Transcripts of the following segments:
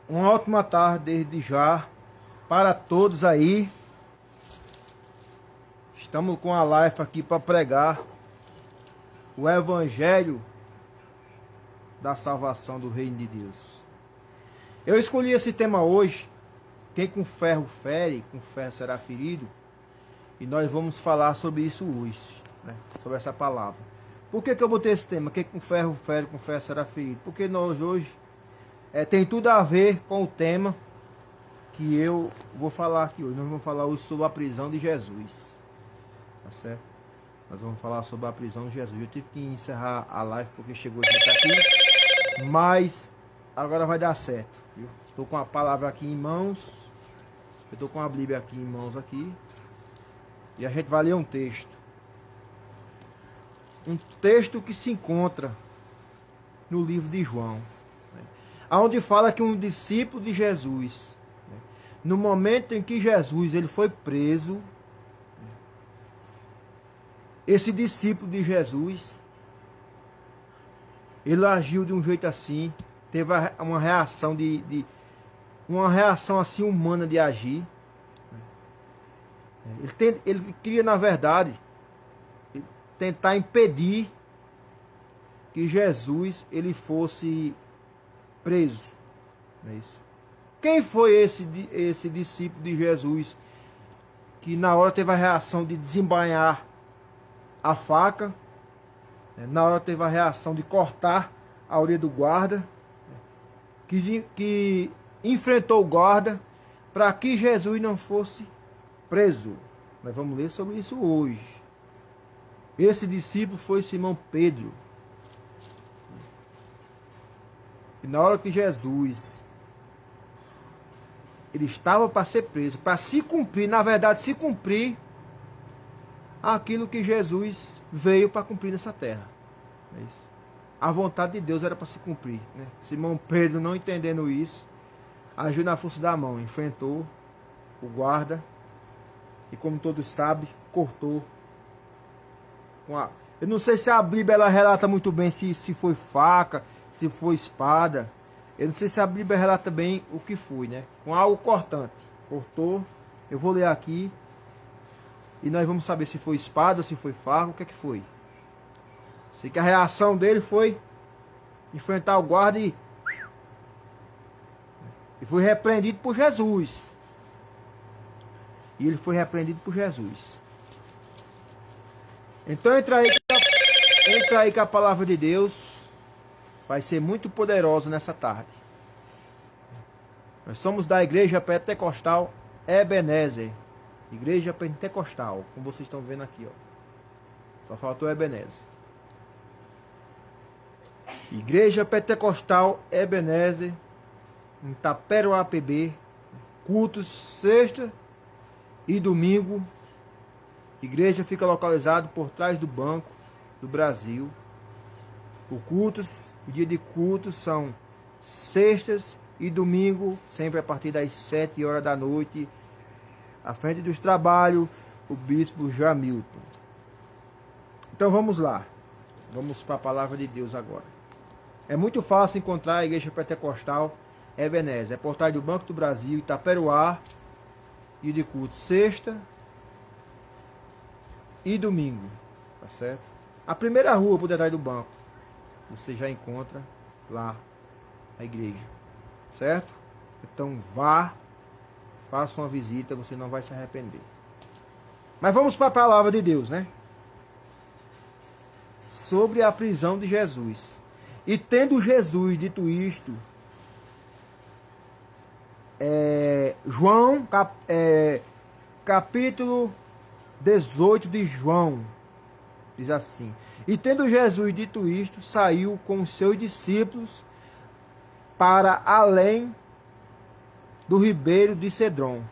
Uma ótima tarde desde já para todos aí. Estamos com a live aqui para pregar o Evangelho da salvação do Reino de Deus. Eu escolhi esse tema hoje. Quem com ferro fere, com ferro será ferido. E nós vamos falar sobre isso hoje, né? Sobre essa palavra. Por que eu botei esse tema? Quem com ferro fere, com ferro será ferido? Porque nós hoje tem tudo a ver com o tema que eu vou falar aqui hoje. Nós vamos falar hoje sobre a prisão de Jesus. Tá certo? Nós vamos falar sobre a prisão de Jesus. Eu tive que encerrar a live porque chegou gente aqui. Mas agora vai dar certo. Estou com a palavra aqui em mãos. Eu estou com a Bíblia aqui em mãos aqui. E a gente vai ler um texto. Um texto que se encontra no livro de João. Onde fala que um discípulo de Jesus, no momento em que Jesus ele foi preso, esse discípulo de Jesus, ele agiu de um jeito assim, teve uma reação uma reação assim humana de agir. Ele queria, na verdade, tentar impedir que Jesus ele fosse preso. Não é isso? Quem foi esse discípulo de Jesus que na hora teve a reação de desembainhar a faca, na hora teve a reação de cortar a orelha do guarda, que enfrentou o guarda para que Jesus não fosse preso? Nós vamos ler sobre isso hoje. Esse discípulo foi Simão Pedro. E na hora que Jesus ele estava para ser preso, para se cumprir, na verdade, se cumprir aquilo que Jesus veio para cumprir nessa terra. É isso. A vontade de Deus era para se cumprir, né? Simão Pedro, não entendendo isso, agiu na força da mão, enfrentou o guarda e, como todos sabem, cortou com a... Eu não sei se a Bíblia ela relata muito bem se foi faca, se foi espada. Eu não sei se a Bíblia relata bem o que foi, né? Com algo cortante. Cortou. Eu vou ler aqui. E nós vamos saber se foi espada, se foi faca, o que é que foi. Sei que a reação dele foi enfrentar o guarda e foi repreendido por Jesus. E ele foi repreendido por Jesus. Então entra aí que a palavra de Deus vai ser muito poderosa nessa tarde. Nós somos da Igreja Pentecostal Ebenezer. Igreja Pentecostal, como vocês estão vendo aqui, ó. Só faltou Ebenezer. Igreja Pentecostal Ebenezer, em Taperoá-PB, cultos sexta e domingo. Igreja fica localizada por trás do Banco do Brasil. O dia de cultos são sextas e domingo, sempre a partir das 7 horas da noite. À frente dos trabalhos, o bispo Jamilton. Então vamos lá. Vamos para a palavra de Deus agora. É muito fácil encontrar a Igreja Pentecostal Ebenezer. É por trás do Banco do Brasil, Itaperuá, dia de culto sexta e domingo. Tá certo? A primeira rua por detrás do banco. Você já encontra lá a igreja. Certo? Então vá, faça uma visita, você não vai se arrepender. Mas vamos para a palavra de Deus, né? Sobre a prisão de Jesus. E tendo Jesus dito isto, João, capítulo 18 de João, diz assim: E tendo Jesus dito isto, saiu com os seus discípulos para além do ribeiro de Cedron,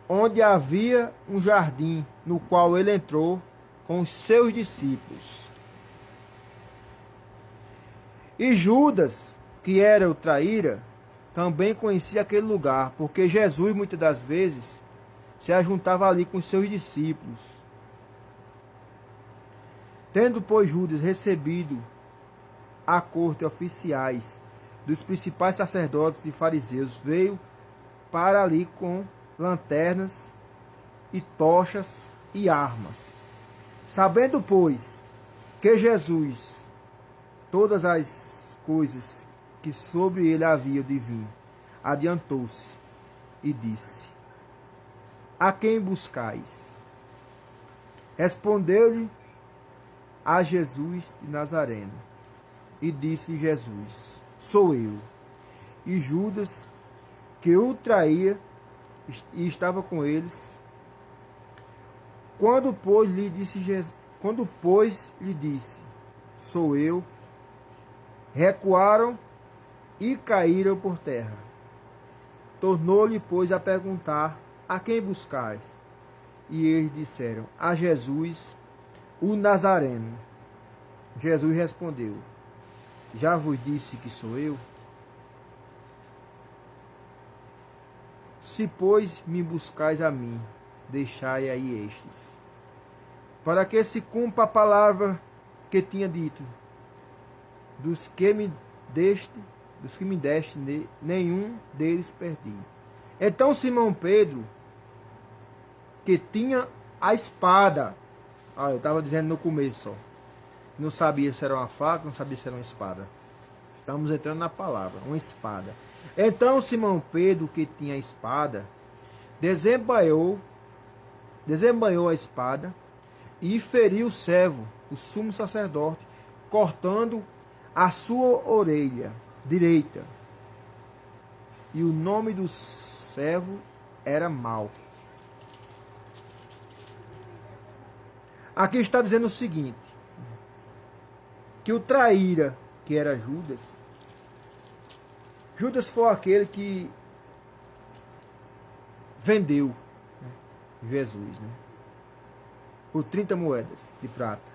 onde havia um jardim, no qual ele entrou com os seus discípulos. E Judas, que era o traíra, também conhecia aquele lugar, porque Jesus muitas das vezes se ajuntava ali com os seus discípulos. Tendo, pois, Judas recebido à corte oficiais dos principais sacerdotes e fariseus veio para ali com lanternas e tochas e armas. Sabendo, pois, que Jesus, todas as coisas que sobre ele havia de vir, adiantou-se e disse: A quem buscais? Respondeu-lhe a Jesus de Nazareno. E disse Jesus: Sou eu. E Judas, que o traía, e estava com eles. Quando, pois, lhe disse, Sou eu, recuaram e caíram por terra. Tornou-lhe, pois, a perguntar: A quem buscais? E eles disseram: A Jesus, o Nazareno. Jesus respondeu: Já vos disse que sou eu? Se, pois, me buscais a mim, deixai aí estes, para que se cumpra a palavra que tinha dito: dos que me deste, nenhum deles perdi. Então Simão Pedro, que tinha a espada, eu estava dizendo no começo, não sabia se era uma faca, não sabia se era uma espada. Estamos entrando na palavra, uma espada. Então Simão Pedro, que tinha a espada, desembainhou a espada e feriu o servo, o sumo sacerdote, cortando a sua orelha direita. E o nome do servo era Malco. Aqui está dizendo o seguinte, que o traíra, que era Judas foi aquele que vendeu, né, Jesus, né, por 30 moedas de prata.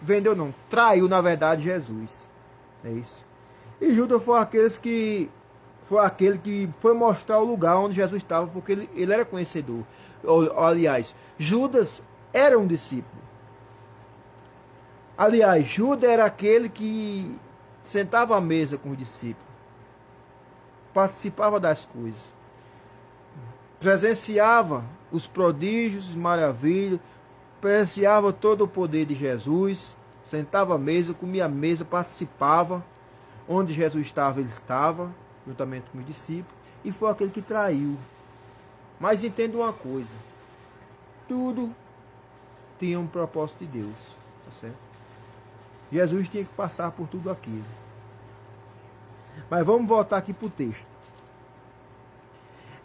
Vendeu não, traiu na verdade Jesus. É isso. E Judas foi aquele que foi mostrar o lugar onde Jesus estava, porque ele era conhecedor. Aliás, Judas era um discípulo. Aliás, Judas era aquele que sentava à mesa com os discípulos, participava das coisas, presenciava os prodígios, as maravilhas, presenciava todo o poder de Jesus, sentava à mesa, comia à mesa, participava. Onde Jesus estava, ele estava, juntamente com os discípulos, e foi aquele que traiu. Mas entenda uma coisa, tudo tinha um propósito de Deus, tá certo? Jesus tinha que passar por tudo aquilo. Mas vamos voltar aqui para o texto.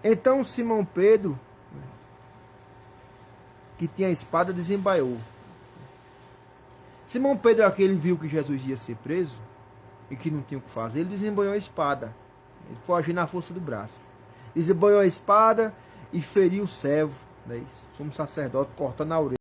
Então Simão Pedro, que tinha a espada, desembaiou. Simão Pedro, aquele viu que Jesus ia ser preso e que não tinha o que fazer, ele desembaiou a espada. Ele foi agir na força do braço. Desembaiou a espada e feriu o servo, né? Sumo sacerdote, cortando a orelha.